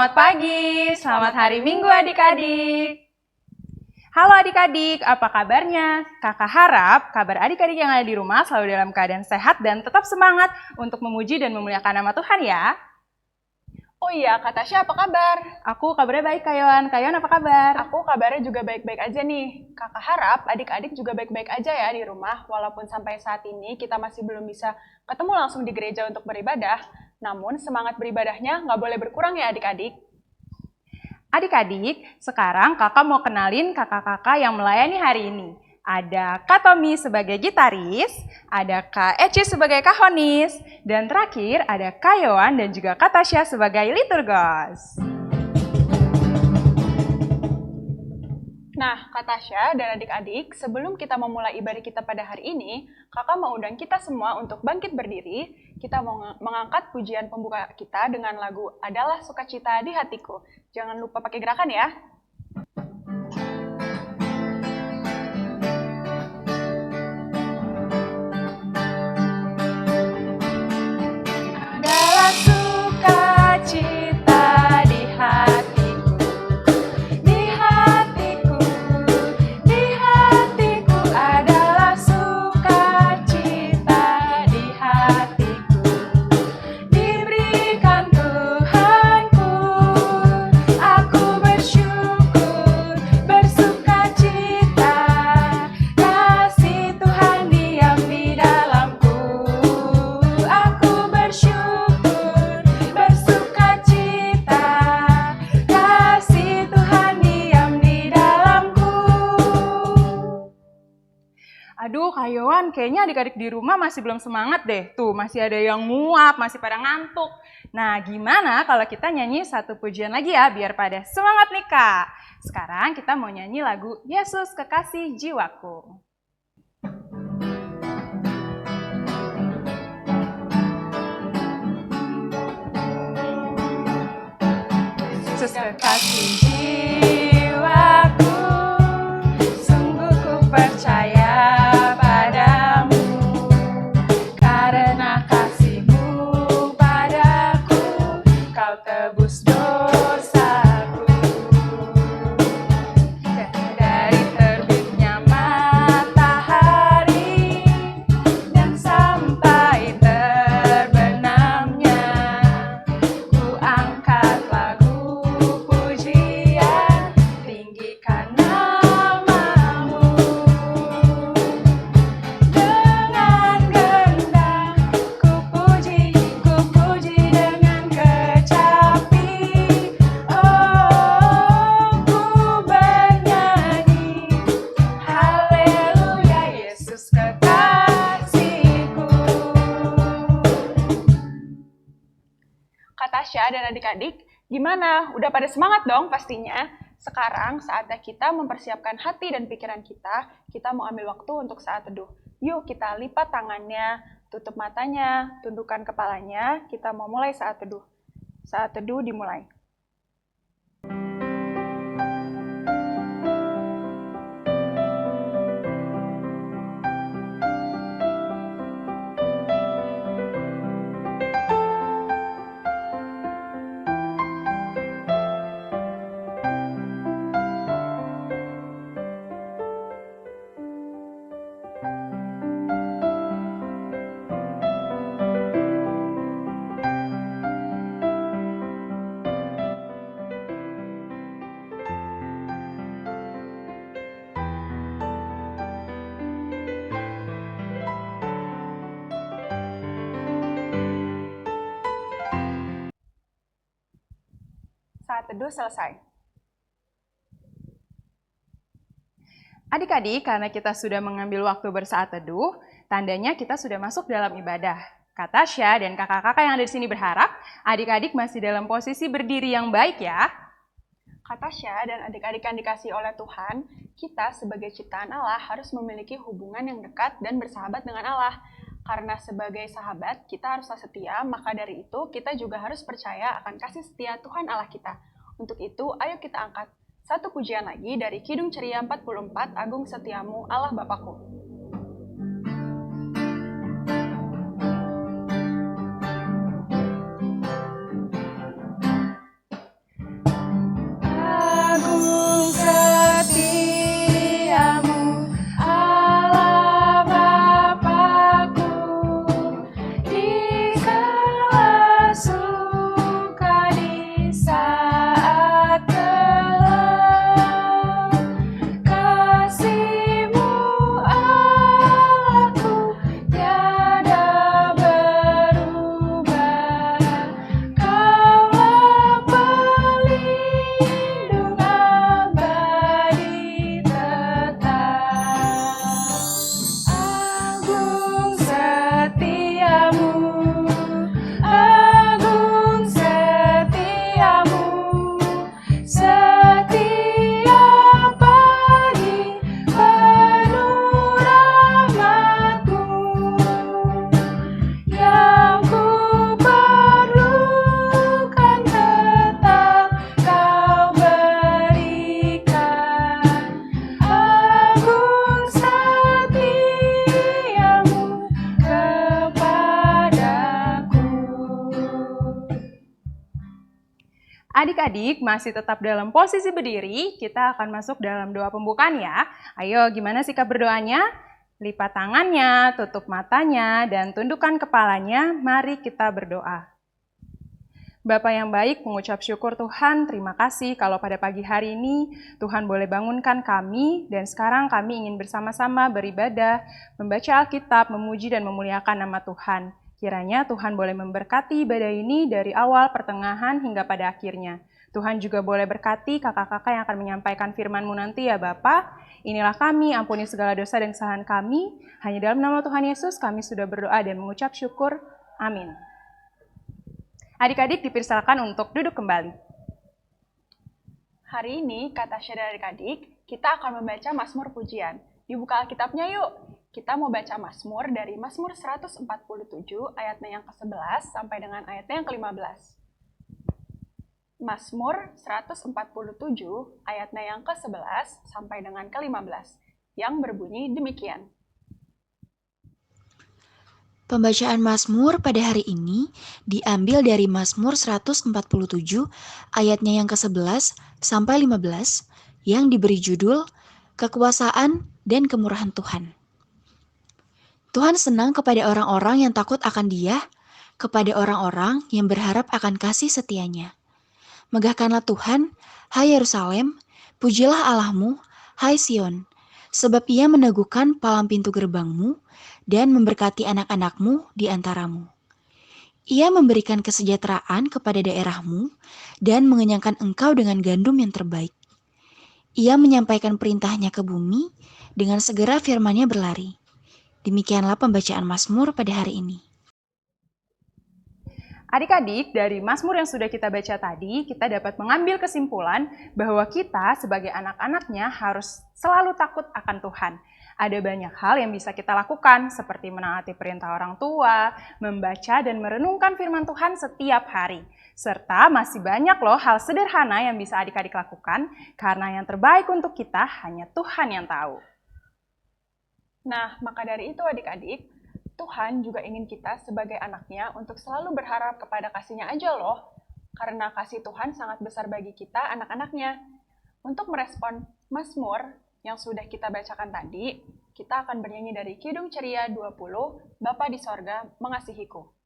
Selamat pagi, selamat hari Minggu adik-adik. Halo adik-adik, apa kabarnya? Kakak harap kabar adik-adik yang ada di rumah selalu dalam keadaan sehat dan tetap semangat untuk memuji dan memuliakan nama Tuhan ya. Oh iya, Kak Tasya apa kabar? Aku kabarnya baik, Kak Yohan. Kak Yohan apa kabar? Aku kabarnya juga baik-baik aja nih. Kakak harap adik-adik juga baik-baik aja ya di rumah, walaupun sampai saat ini kita masih belum bisa ketemu langsung di gereja untuk beribadah. Namun semangat beribadahnya nggak boleh berkurang ya adik-adik. Adik-adik, sekarang kakak mau kenalin kakak-kakak yang melayani hari ini. Ada Kak Tommy sebagai gitaris, ada Kak Eci sebagai kahonis, dan terakhir ada Kak Yohan dan juga Kak Tasya sebagai liturgos. Nah, Kak Tasya dan adik-adik, sebelum kita memulai ibadah kita pada hari ini, kakak mau undang kita semua untuk bangkit berdiri. Kita mau mengangkat pujian pembuka kita dengan lagu Adalah Sukacita di Hatiku. Jangan lupa pakai gerakan ya. Adalah sukacita di hatiku, di hatiku, di hatiku adalah sukacita di hatiku. Diberikan Tuhanku, aku bersyukur, bersukacita, kasih Tuhan diam di dalamku. Aku bersyukur, bersukacita, kasih Tuhan diam di dalamku. Aduh, Kak Yohan, kayaknya adik-adik di rumah masih belum semangat deh. Tuh, masih ada yang nguap, masih pada ngantuk. Nah, gimana kalau kita nyanyi satu pujian lagi ya, biar pada semangat nih, Kak. Sekarang kita mau nyanyi lagu Yesus Kekasih Jiwaku. Yesus kekasih jiwaku, sungguh ku percaya padamu, karena kasih-Mu padaku, Kau tebus dosaku. Dari terbitnya matahari dan sampai terbenamnya, ku angkat lagu pujian, tinggikan namamu. Dengan gendang ku puji dengan kecapi. Oh, ku bernyanyi, haleluya, Yesus kekasihku. Kak Tasya dan adik-adik, gimana? Udah pada semangat dong pastinya? Sekarang saatnya kita mempersiapkan hati dan pikiran kita. Kita mau ambil waktu untuk saat teduh. Yuk kita lipat tangannya, tutup matanya, tundukkan kepalanya. Kita mau mulai saat teduh. Saat teduh dimulai. Saat teduh selesai. Adik-adik, karena kita sudah mengambil waktu bersaat teduh, tandanya kita sudah masuk dalam ibadah. Kak Tasya dan kakak-kakak yang ada di sini berharap adik-adik masih dalam posisi berdiri yang baik ya. Kak Tasya dan adik-adik yang dikasih oleh Tuhan, kita sebagai ciptaan Allah harus memiliki hubungan yang dekat dan bersahabat dengan Allah. Karena sebagai sahabat, kita haruslah setia, maka dari itu kita juga harus percaya akan kasih setia Tuhan Allah kita. Untuk itu, ayo kita angkat satu pujian lagi dari Kidung Ceria 44, Agung Setiamu Allah Bapakku. Adik-adik masih tetap dalam posisi berdiri, kita akan masuk dalam doa pembukaan ya. Ayo, gimana sikap berdoanya? Lipat tangannya, tutup matanya, dan tundukkan kepalanya. Mari kita berdoa. Bapa yang baik, mengucap syukur Tuhan, terima kasih kalau pada pagi hari ini Tuhan boleh bangunkan kami, dan sekarang kami ingin bersama-sama beribadah, membaca Alkitab, memuji dan memuliakan nama Tuhan. Kiranya Tuhan boleh memberkati ibadah ini dari awal, pertengahan, hingga pada akhirnya. Tuhan juga boleh berkati kakak-kakak yang akan menyampaikan firman-Mu nanti ya Bapa. Inilah kami, ampuni segala dosa dan kesalahan kami. Hanya dalam nama Tuhan Yesus kami sudah berdoa dan mengucap syukur. Amin. Adik-adik dipersilakan untuk duduk kembali. Hari ini, kata Tasya dan adik-adik, kita akan membaca Mazmur Pujian. Dibuka Alkitabnya yuk. Kita mau baca Mazmur dari Mazmur 147 ayatnya yang ke-11 sampai dengan ayatnya yang ke-15. Mazmur 147 ayatnya yang ke-11 sampai dengan ke-15 yang berbunyi demikian. Pembacaan Mazmur pada hari ini diambil dari Mazmur 147 ayatnya yang ke-11 sampai 15 yang diberi judul Kekuasaan dan Kemurahan Tuhan. Tuhan senang kepada orang-orang yang takut akan Dia, kepada orang-orang yang berharap akan kasih setianya. Megahkanlah Tuhan, hai Yerusalem, pujilah Allahmu, hai Sion, sebab Ia meneguhkan palang pintu gerbangmu dan memberkati anak-anakmu di antaramu. Ia memberikan kesejahteraan kepada daerahmu dan mengenyangkan engkau dengan gandum yang terbaik. Ia menyampaikan perintahnya ke bumi, dengan segera firman-Nya berlari. Demikianlah pembacaan Mazmur pada hari ini. Adik-adik, dari Mazmur yang sudah kita baca tadi, kita dapat mengambil kesimpulan bahwa kita sebagai anak-anaknya harus selalu takut akan Tuhan. Ada banyak hal yang bisa kita lakukan, seperti menaati perintah orang tua, membaca dan merenungkan firman Tuhan setiap hari. Serta masih banyak loh hal sederhana yang bisa adik-adik lakukan, karena yang terbaik untuk kita hanya Tuhan yang tahu. Nah, maka dari itu adik-adik, Tuhan juga ingin kita sebagai anaknya untuk selalu berharap kepada kasih-Nya aja loh. Karena kasih Tuhan sangat besar bagi kita anak-anaknya. Untuk merespon Mazmur yang sudah kita bacakan tadi, kita akan bernyanyi dari Kidung Ceria 20, Bapa di Sorga Mengasihiku.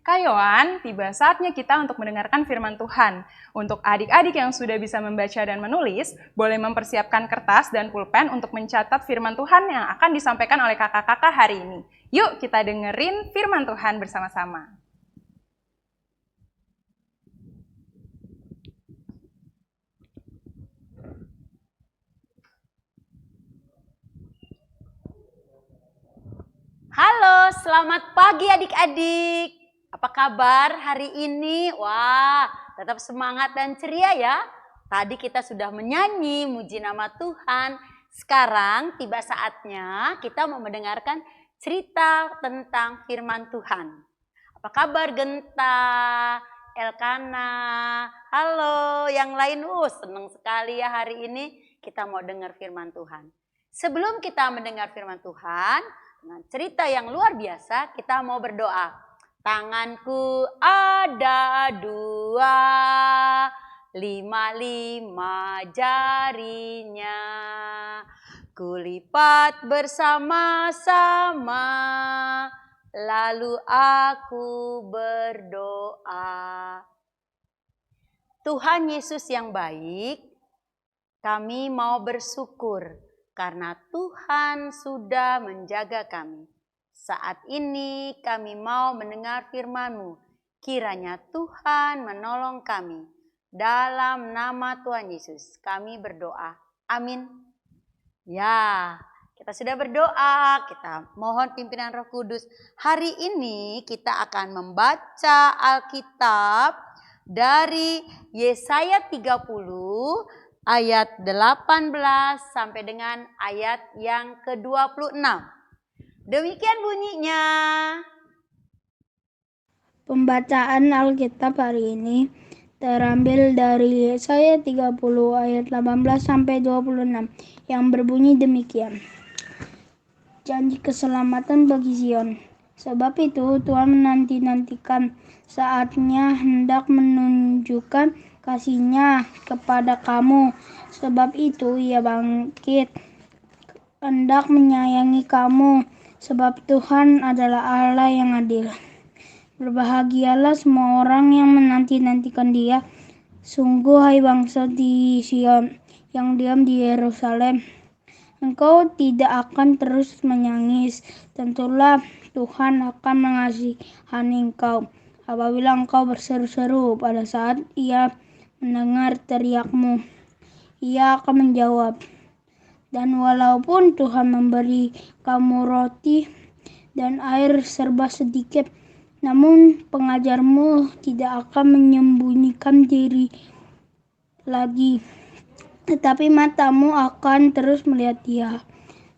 Kayoan, tiba saatnya kita untuk mendengarkan firman Tuhan. Untuk adik-adik yang sudah bisa membaca dan menulis, boleh mempersiapkan kertas dan pulpen untuk mencatat firman Tuhan yang akan disampaikan oleh kakak-kakak hari ini. Yuk kita dengerin firman Tuhan bersama-sama. Halo, selamat pagi adik-adik. Apa kabar hari ini? Wah, tetap semangat dan ceria ya. Tadi kita sudah menyanyi muji nama Tuhan. Sekarang tiba saatnya kita mau mendengarkan cerita tentang firman Tuhan. Apa kabar Genta, Elkana? Halo, yang lain senang sekali ya hari ini kita mau dengar firman Tuhan. Sebelum kita mendengar firman Tuhan, dengan cerita yang luar biasa, kita mau berdoa. Tanganku ada 2, 5 jarinya. Kulipat bersama-sama, lalu aku berdoa. Tuhan Yesus yang baik, kami mau bersyukur karena Tuhan sudah menjaga kami. Saat ini kami mau mendengar firman-Mu. Kiranya Tuhan menolong kami. Dalam nama Tuhan Yesus kami berdoa. Amin. Ya, kita sudah berdoa, kita mohon pimpinan Roh Kudus. Hari ini kita akan membaca Alkitab dari Yesaya 30 ayat 18 sampai dengan ayat yang ke-26. Demikian bunyinya. Pembacaan Alkitab hari ini terambil dari Yesaya 30 ayat 18 sampai 26 yang berbunyi demikian. Janji keselamatan bagi Zion. Sebab itu Tuhan menanti-nantikan saatnya hendak menunjukkan kasih-Nya kepada kamu. Sebab itu Ia bangkit hendak menyayangi kamu. Sebab Tuhan adalah Allah yang adil. Berbahagialah semua orang yang menanti-nantikan Dia. Sungguh hai bangsa di Sion yang diam di Yerusalem. Engkau tidak akan terus menangis. Tentulah Tuhan akan mengasihani engkau. Apabila engkau berseru-seru pada saat Ia mendengar teriakmu, Ia akan menjawab. Dan walaupun Tuhan memberi kamu roti dan air serba sedikit, namun pengajarmu tidak akan menyembunyikan diri lagi. Tetapi matamu akan terus melihat Dia,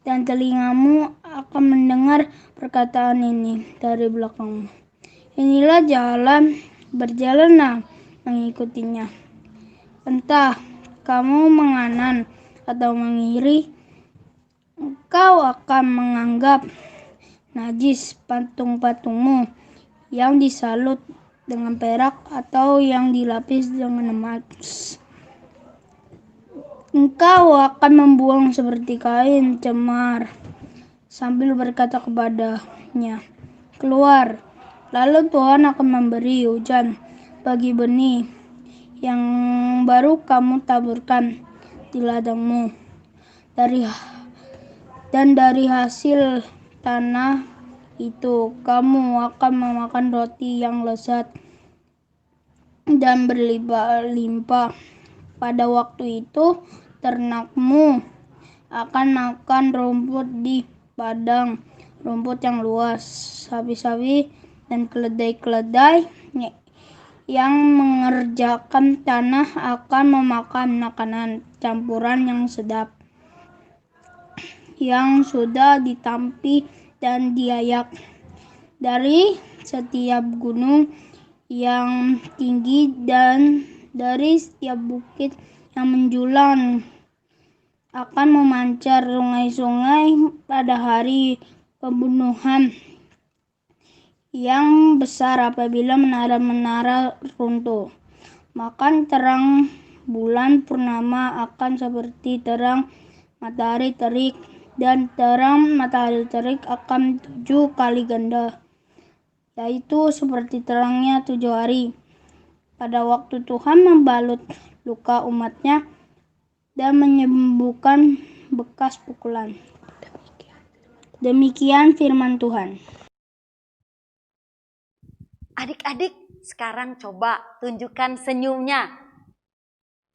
dan telingamu akan mendengar perkataan ini dari belakangmu. Inilah jalan, berjalanlah mengikutinya. Entah kamu menganan atau mengiri, engkau akan menganggap najis patung-patungmu yang disalut dengan perak atau yang dilapis dengan emas. Engkau akan membuang seperti kain cemar sambil berkata kepadanya, keluar. Lalu Tuhan akan memberi hujan bagi benih yang baru kamu taburkan di ladangmu. Dan dari hasil tanah itu kamu akan memakan roti yang lezat dan berlimpah-limpah. Pada waktu itu ternakmu akan makan rumput di padang rumput yang luas. Sapi-sapi dan keledai-keledai yang mengerjakan tanah akan memakan makanan campuran yang sedap, yang sudah ditampi dan diayak. Dari setiap gunung yang tinggi dan dari setiap bukit yang menjulang akan memancar sungai-sungai pada hari pembunuhan yang besar apabila menara-menara runtuh. Maka terang bulan purnama akan seperti terang matahari terik, dan terang matahari terik akan 7 kali ganda, yaitu seperti terangnya 7 hari. Pada waktu Tuhan membalut luka umat-Nya dan menyembuhkan bekas pukulan. Demikian firman Tuhan. Adik-adik, sekarang coba tunjukkan senyumnya.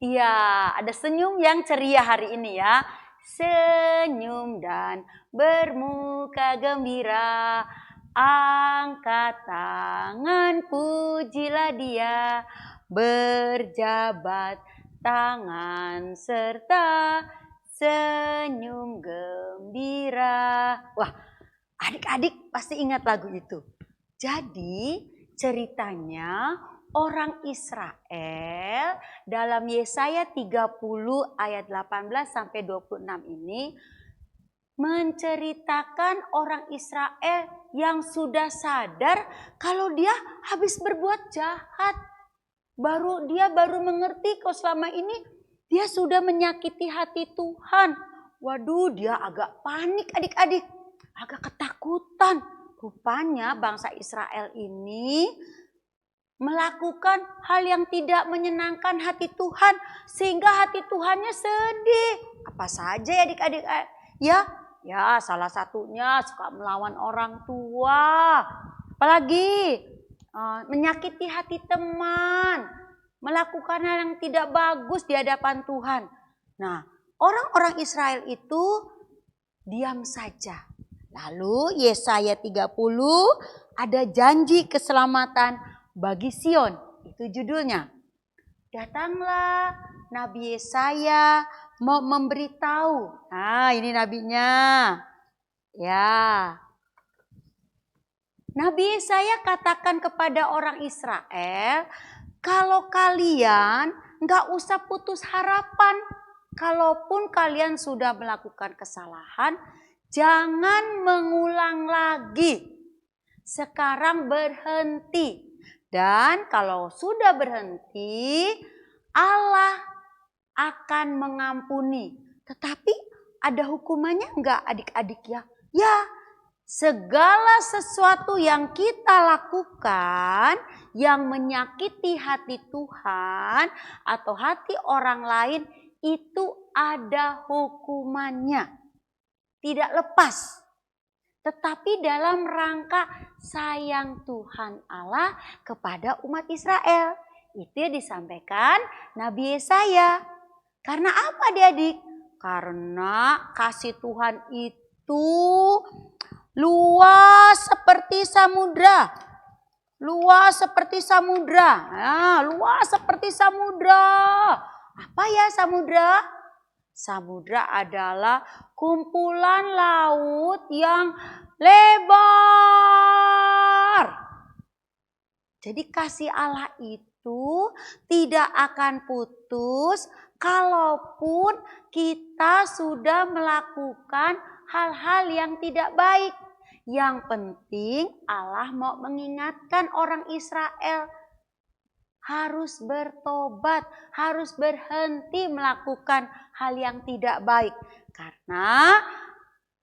Iya, ada senyum yang ceria hari ini ya. Senyum dan bermuka gembira, angkat tangan pujilah Dia, berjabat tangan serta senyum gembira. Wah, adik-adik pasti ingat lagu itu. Jadi ceritanya orang Israel dalam Yesaya 30 ayat 18 sampai 26 ini menceritakan orang Israel yang sudah sadar kalau dia habis berbuat jahat. Dia baru mengerti kalau selama ini dia sudah menyakiti hati Tuhan. Waduh, dia agak panik adik-adik, agak ketakutan. Rupanya bangsa Israel ini melakukan hal yang tidak menyenangkan hati Tuhan, sehingga hati Tuhannya sedih. Apa saja ya adik-adik? Ya salah satunya suka melawan orang tua. Apalagi menyakiti hati teman, melakukan hal yang tidak bagus di hadapan Tuhan. Nah, orang-orang Israel itu diam saja. Lalu Yesaya 30 ada janji keselamatan bagi Sion. Itu judulnya. Datanglah Nabi Yesaya mau memberitahu. Nah, ini nabinya. Ya. Nabi Yesaya katakan kepada orang Israel, kalau kalian nggak usah putus harapan. Kalaupun kalian sudah melakukan kesalahan, jangan mengulang lagi. Sekarang berhenti. Dan kalau sudah berhenti, Allah akan mengampuni. Tetapi ada hukumannya enggak adik-adik ya? Ya, segala sesuatu yang kita lakukan yang menyakiti hati Tuhan atau hati orang lain itu ada hukumannya. Tidak lepas. Tetapi dalam rangka sayang Tuhan Allah kepada umat Israel. Itu yang disampaikan Nabi Yesaya. Karena apa adik-adik? Karena kasih Tuhan itu luas seperti samudra. Luas seperti samudra. Nah, luas seperti samudra. Apa ya samudra? Samudra adalah kumpulan laut yang lebar. Jadi kasih Allah itu tidak akan putus kalaupun kita sudah melakukan hal-hal yang tidak baik. Yang penting Allah mau mengingatkan orang Israel harus bertobat, harus berhenti melakukan hal yang tidak baik. Karena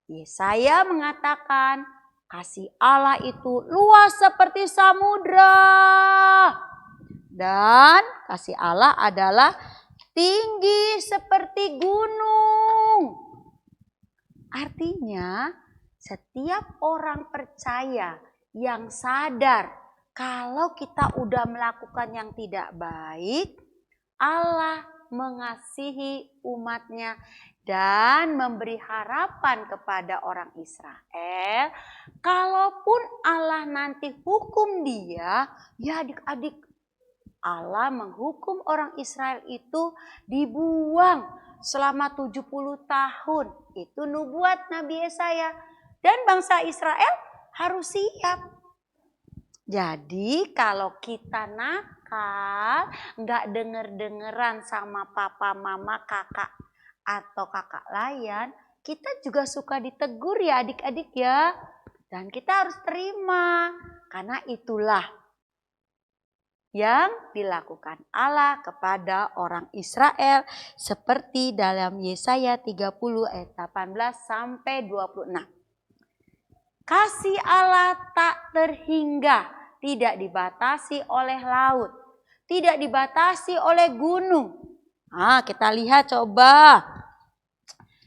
Yesaya mengatakan kasih Allah itu luas seperti samudra. Dan kasih Allah adalah tinggi seperti gunung. Artinya setiap orang percaya yang sadar kalau kita udah melakukan yang tidak baik, Allah mengasihi umatnya dan memberi harapan kepada orang Israel. Kalaupun Allah nanti hukum dia, ya adik-adik, Allah menghukum orang Israel itu dibuang selama 70 tahun. Itu nubuat Nabi Yesaya. Dan bangsa Israel harus siap. Jadi kalau kita nakal, nggak denger-dengeran sama papa, mama, kakak, atau kakak layan, kita juga suka ditegur ya adik-adik ya. Dan kita harus terima, karena itulah yang dilakukan Allah kepada orang Israel seperti dalam Yesaya 30 ayat 18 sampai 26. Kasih Allah tak terhingga. Tidak dibatasi oleh laut. Tidak dibatasi oleh gunung. Nah, kita lihat coba.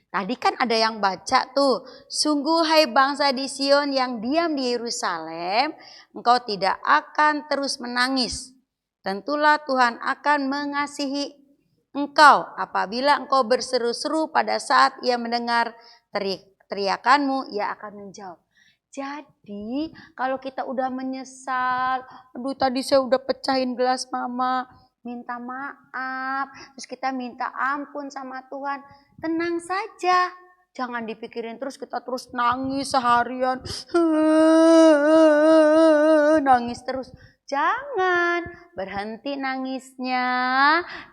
Tadi kan ada yang baca tuh. Sungguh hai bangsa di Sion yang diam di Yerusalem. Engkau tidak akan terus menangis. Tentulah Tuhan akan mengasihi engkau. Apabila engkau berseru-seru pada saat ia mendengar teriakanmu, ia akan menjawab. Jadi kalau kita udah menyesal, aduh tadi saya udah pecahin gelas mama, minta maaf, terus kita minta ampun sama Tuhan, tenang saja. Jangan dipikirin terus, kita terus nangis seharian, nangis terus. Jangan, berhenti nangisnya,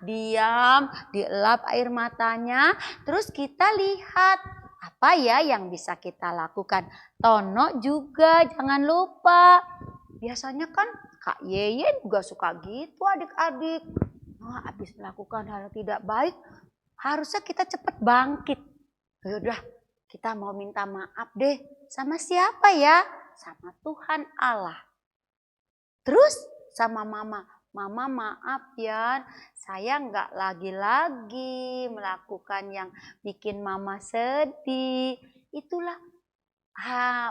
diam, dielap air matanya, terus kita lihat. Apa ya yang bisa kita lakukan? Tono juga jangan lupa. Biasanya kan Kak Yeyen juga suka gitu adik-adik. Nah, habis melakukan hal yang tidak baik, harusnya kita cepat bangkit. Yaudah, kita mau minta maaf deh. Sama siapa ya? sama Tuhan Allah. Terus sama mama, mama maaf ya, saya nggak lagi-lagi melakukan yang bikin mama sedih. Itulah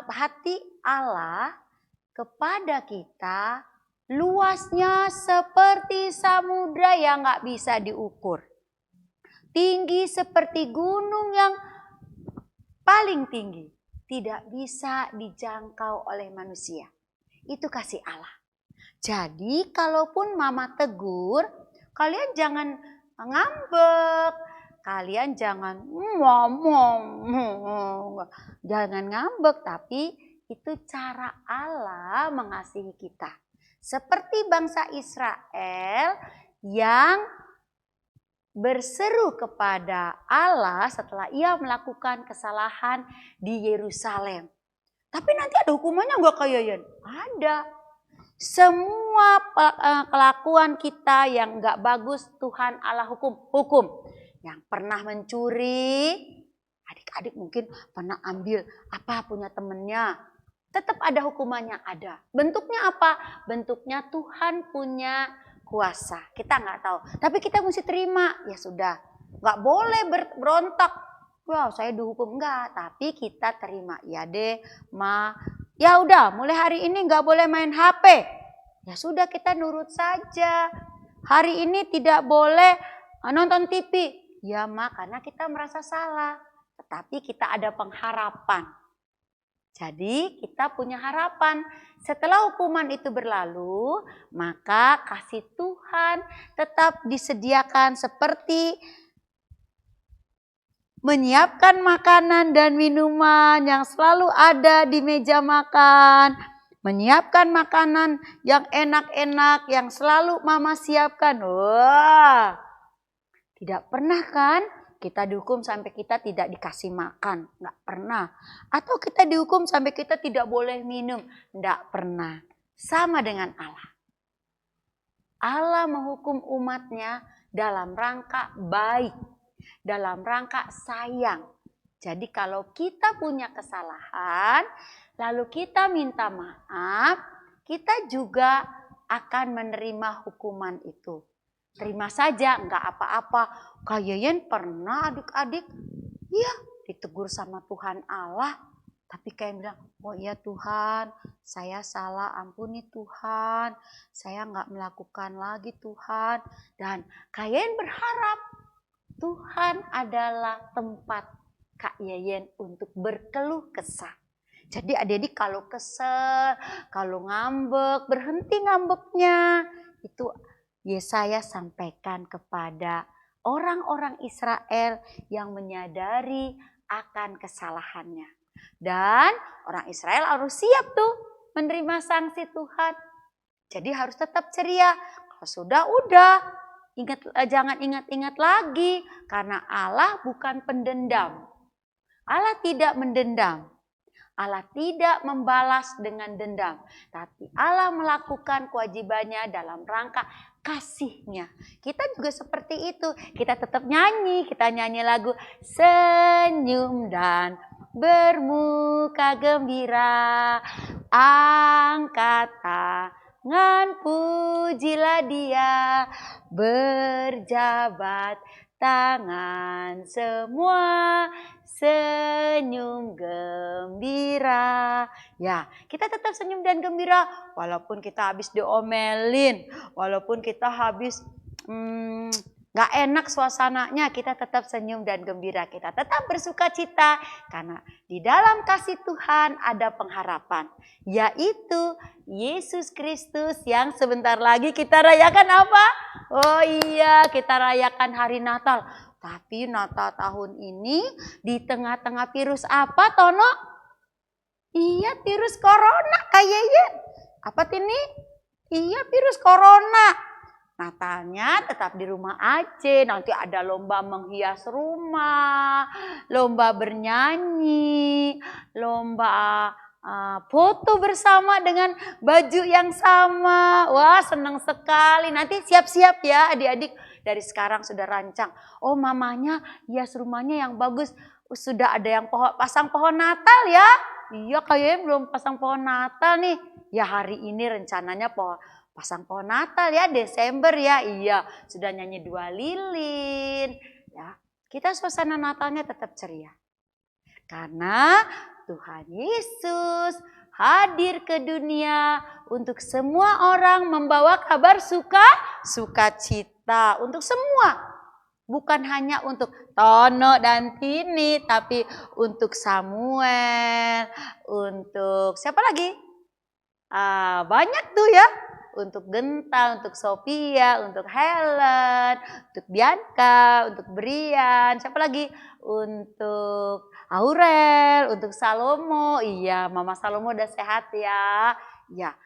hati Allah kepada kita, luasnya seperti samudra yang nggak bisa diukur. Tinggi seperti gunung yang paling tinggi. Tidak bisa dijangkau oleh manusia. Itu kasih Allah. Jadi kalaupun mama tegur, kalian jangan ngambek. Kalian jangan jangan ngambek, tapi itu cara Allah mengasihi kita. Seperti bangsa Israel yang berseru kepada Allah setelah ia melakukan kesalahan di Yerusalem. Tapi nanti ada hukumannya enggak Kak Yayan? Ada. Semua kelakuan kita yang enggak bagus Tuhan Allah hukum. Yang pernah mencuri, adik-adik mungkin pernah ambil apa punya temennya. Tetap ada hukumannya, ada. Bentuknya apa? Bentuknya Tuhan punya kuasa. Kita nggak tahu. Tapi kita mesti terima. Ya sudah. Nggak boleh berontak. Wah, saya dihukum. Enggak. Tapi kita terima. Ya deh, Ma. Ya udah, mulai hari ini nggak boleh main HP. Ya sudah, kita nurut saja. Hari ini tidak boleh nonton TV. Ya Ma, karena kita merasa salah. Tetapi kita ada pengharapan. Jadi kita punya harapan. Setelah hukuman itu berlalu, maka kasih Tuhan tetap disediakan seperti menyiapkan makanan dan minuman yang selalu ada di meja makan. Menyiapkan makanan yang enak-enak yang selalu mama siapkan. Wah, tidak pernah kan? Kita dihukum sampai kita tidak dikasih makan. Enggak pernah. Atau kita dihukum sampai kita tidak boleh minum. Enggak pernah. Sama dengan Allah. Allah menghukum umatnya dalam rangka baik. Dalam rangka sayang. Jadi kalau kita punya kesalahan, lalu kita minta maaf, kita juga akan menerima hukuman itu. Terima saja, enggak apa-apa. Kak Yayan pernah adik-adik, ya ditegur sama Tuhan Allah. Tapi kayak bilang, oh iya Tuhan, saya salah, ampuni Tuhan. Saya enggak melakukan lagi Tuhan. Dan Kak Yayan berharap Tuhan adalah tempat Kak Yayan untuk berkeluh kesah. Jadi adik-adik kalau kesel, kalau ngambek, berhenti ngambeknya. Itu Yesaya sampaikan kepada orang-orang Israel yang menyadari akan kesalahannya. Dan orang Israel harus siap tuh menerima sanksi Tuhan. Jadi harus tetap ceria. Kalau sudah, jangan ingat-ingat lagi. Karena Allah bukan pendendam. Allah tidak mendendam. Allah tidak membalas dengan dendam. Tapi Allah melakukan kewajibannya dalam rangka kasihnya. Kita juga seperti itu. Kita tetap nyanyi. Kita nyanyi lagu senyum dan bermuka gembira. Angkat tangan pujilah Dia. Berjabat tangan semua. Senyum gembira. Ya, kita tetap senyum dan gembira. Walaupun kita habis diomelin. Walaupun kita habis gak enak suasananya. Kita tetap senyum dan gembira. Kita tetap bersuka cita. Karena di dalam kasih Tuhan ada pengharapan. Yaitu Yesus Kristus yang sebentar lagi kita rayakan apa? Oh iya, kita rayakan hari Natal. Tapi Natal tahun ini di tengah-tengah virus apa Tono? Iya, virus corona kayaknya. Apa ini? Iya, virus corona. Natalnya tetap di rumah aja. Nanti ada lomba menghias rumah, lomba bernyanyi, lomba foto bersama dengan baju yang sama. Wah, senang sekali. Nanti siap-siap ya adik-adik. Dari sekarang sudah rancang. Oh, mamanya hias rumahnya yang bagus. Sudah ada yang pasang pohon Natal ya. Iya, kayaknya belum pasang pohon Natal nih. Ya hari ini rencananya pasang pohon Natal ya, Desember ya. Iya, sudah nyanyi 2 lilin. Ya, kita suasana Natalnya tetap ceria. Karena Tuhan Yesus hadir ke dunia untuk semua orang membawa kabar sukacita untuk semua. Bukan hanya untuk Tono dan Tini, tapi untuk Samuel, untuk siapa lagi? Banyak tuh ya. Untuk Genta, untuk Sophia, untuk Helen, untuk Bianca, untuk Brian, siapa lagi? Untuk Aurel, untuk Salomo. Iya, Mama Salomo udah sehat ya. Ya,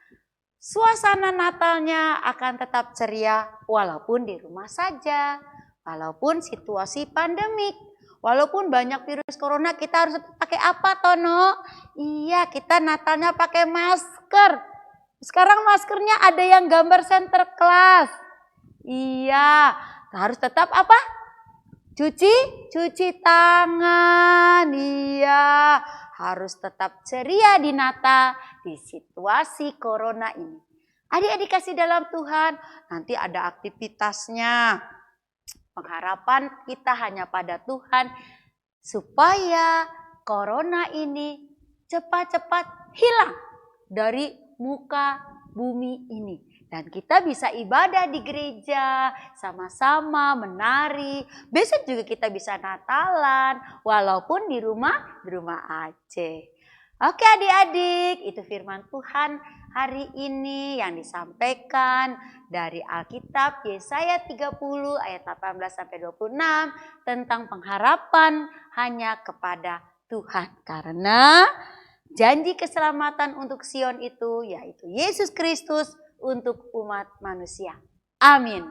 suasana Natalnya akan tetap ceria walaupun di rumah saja. Walaupun situasi pandemik, walaupun banyak virus corona, kita harus pakai apa, Tono? Iya, kita Natalnya pakai masker. Sekarang maskernya ada yang gambar Sinterklas. Iya, harus tetap apa? Cuci tangan. Iya, harus tetap ceria di Natal di situasi corona ini. Adik-adik kasih dalam Tuhan, nanti ada aktivitasnya. Pengharapan kita hanya pada Tuhan supaya corona ini cepat-cepat hilang dari muka bumi ini. Dan kita bisa ibadah di gereja, sama-sama menari. Besok juga kita bisa Natalan, walaupun di rumah aja. Oke adik-adik, itu firman Tuhan hari ini yang disampaikan dari Alkitab Yesaya 30 ayat 18-26 tentang pengharapan hanya kepada Tuhan. Karena janji keselamatan untuk Sion itu yaitu Yesus Kristus untuk umat manusia. Amin.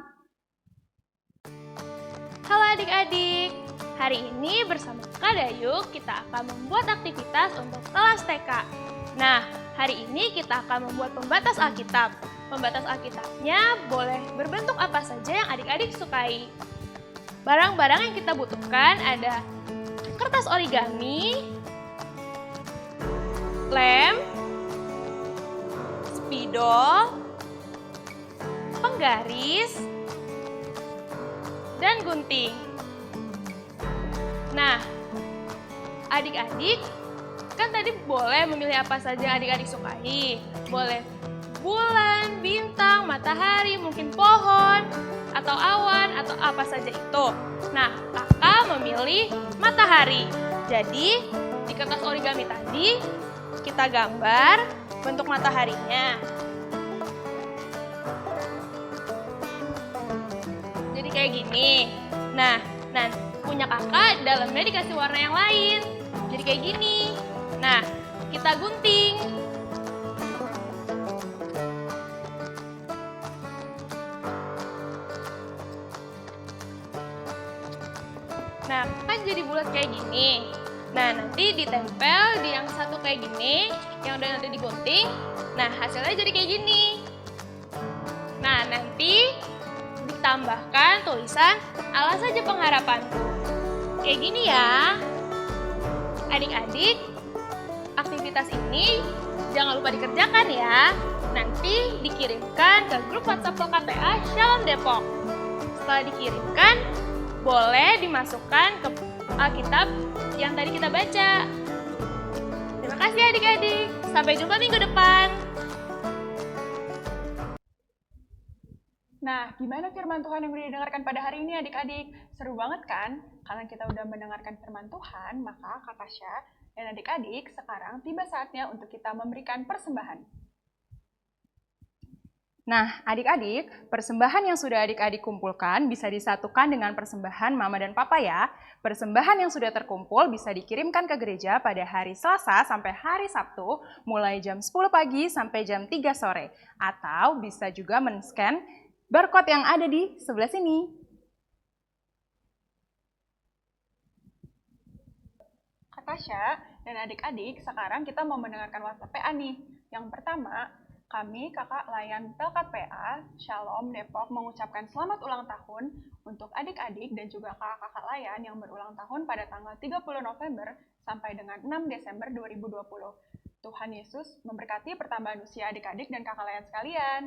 Halo adik-adik, hari ini bersama Kak Dayuk kita akan membuat aktivitas untuk kelas TK. Nah, hari ini kita akan membuat pembatas Alkitab. Pembatas Alkitabnya boleh berbentuk apa saja yang adik-adik sukai. Barang-barang yang kita butuhkan ada kertas origami, lem, spidol, penggaris, dan gunting. Nah, adik-adik kan tadi boleh memilih apa saja yang adik-adik sukai. Boleh bulan, bintang, matahari, mungkin pohon, atau awan, atau apa saja itu. Nah, kakak memilih matahari. Jadi, di kertas origami tadi, kita gambar bentuk mataharinya. Jadi kayak gini. Nah, punya kakak dalamnya dikasih warna yang lain. Jadi kayak gini. Nah, kita gunting. Nah, kan jadi bulat kayak gini. Nah, nanti ditempel di yang satu kayak gini, yang udah nanti digunting. Nah, hasilnya jadi kayak gini. Nah, nanti ditambahkan tulisan Allah saja pengharapanku. Kayak gini ya. Adik-adik, aktivitas ini jangan lupa dikerjakan ya. Nanti dikirimkan ke grup WhatsApp PKTA Shalom Depok. Setelah dikirimkan, boleh dimasukkan ke Alkitab yang tadi kita baca. Terima kasih adik-adik. Sampai jumpa minggu depan. Nah, gimana firman Tuhan yang udah didengarkan pada hari ini adik-adik? Seru banget kan? Karena kita udah mendengarkan firman Tuhan, maka Kak Tasya dan adik-adik sekarang tiba saatnya untuk kita memberikan persembahan. Nah, adik-adik, persembahan yang sudah adik-adik kumpulkan bisa disatukan dengan persembahan Mama dan Papa ya. Persembahan yang sudah terkumpul bisa dikirimkan ke gereja pada hari Selasa sampai hari Sabtu, mulai jam 10 pagi sampai jam 3 sore. Atau bisa juga men-scan barcode yang ada di sebelah sini. Kak Tasya dan adik-adik, sekarang kita mau mendengarkan WhatsApp PA nih. Yang pertama, kami, kakak layan Pelkat PA, Shalom Depok mengucapkan selamat ulang tahun untuk adik-adik dan juga kakak-kakak layan yang berulang tahun pada tanggal 30 November sampai dengan 6 Desember 2020. Tuhan Yesus memberkati pertambahan usia adik-adik dan kakak layan sekalian.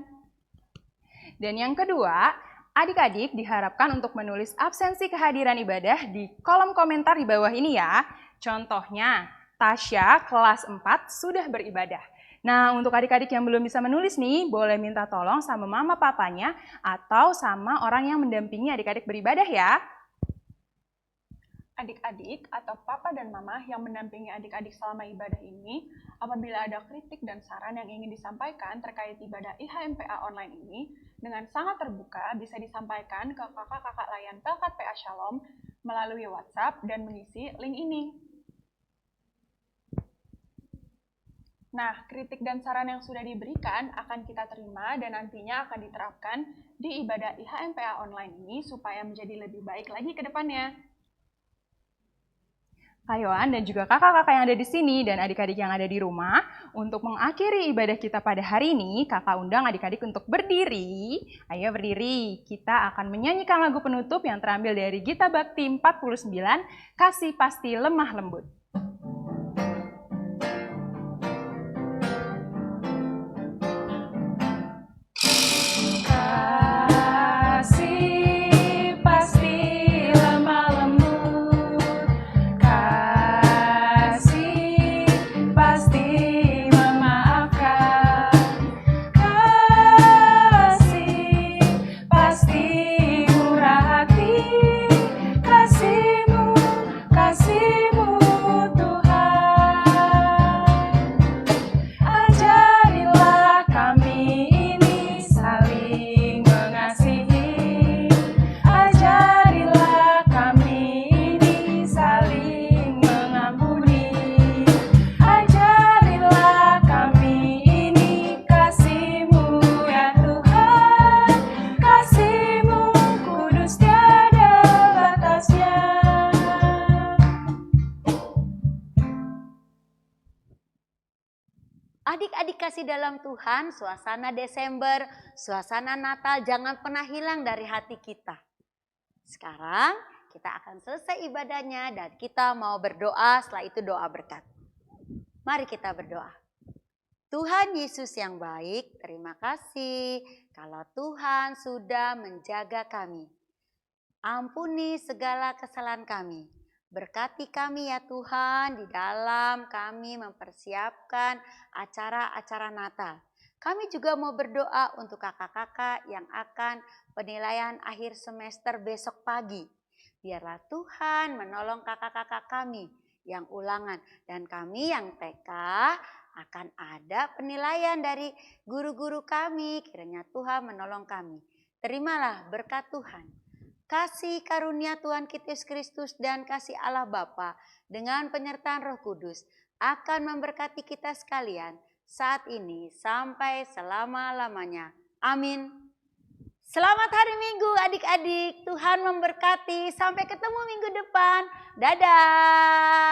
Dan yang kedua, adik-adik diharapkan untuk menulis absensi kehadiran ibadah di kolom komentar di bawah ini ya. Contohnya, Tasya kelas 4 sudah beribadah. Nah, untuk adik-adik yang belum bisa menulis nih, boleh minta tolong sama mama papanya atau sama orang yang mendampingi adik-adik beribadah ya. Adik-adik atau papa dan mama yang mendampingi adik-adik selama ibadah ini, apabila ada kritik dan saran yang ingin disampaikan terkait ibadah IHMPA online ini, dengan sangat terbuka bisa disampaikan ke kakak-kakak layan Pelkat PA Shalom melalui WhatsApp dan mengisi link ini. Nah, kritik dan saran yang sudah diberikan akan kita terima dan nantinya akan diterapkan di ibadah IHMPA online ini supaya menjadi lebih baik lagi ke depannya. Kak Yohan dan juga kakak-kakak yang ada di sini dan adik-adik yang ada di rumah, untuk mengakhiri ibadah kita pada hari ini, kakak undang adik-adik untuk berdiri. Ayo berdiri, kita akan menyanyikan lagu penutup yang terambil dari Gita Bakti 49, Kasih Pasti Lemah Lembut. Adik-adik kasih dalam Tuhan, suasana Desember, suasana Natal jangan pernah hilang dari hati kita. Sekarang kita akan selesai ibadahnya dan kita mau berdoa, setelah itu doa berkat. Mari kita berdoa. Tuhan Yesus yang baik, terima kasih kalau Tuhan sudah menjaga kami. Ampuni segala kesalahan kami. Berkati kami ya Tuhan di dalam kami mempersiapkan acara-acara Natal. Kami juga mau berdoa untuk kakak-kakak yang akan penilaian akhir semester besok pagi. Biarlah Tuhan menolong kakak-kakak kami yang ulangan dan kami yang TK akan ada penilaian dari guru-guru kami. Kiranya Tuhan menolong kami. Terimalah berkat Tuhan. Kasih karunia Tuhan kita Yesus Kristus dan kasih Allah Bapa dengan penyertaan Roh Kudus akan memberkati kita sekalian saat ini sampai selama-lamanya. Amin. Selamat hari Minggu adik-adik. Tuhan memberkati. Sampai ketemu minggu depan. Dadah.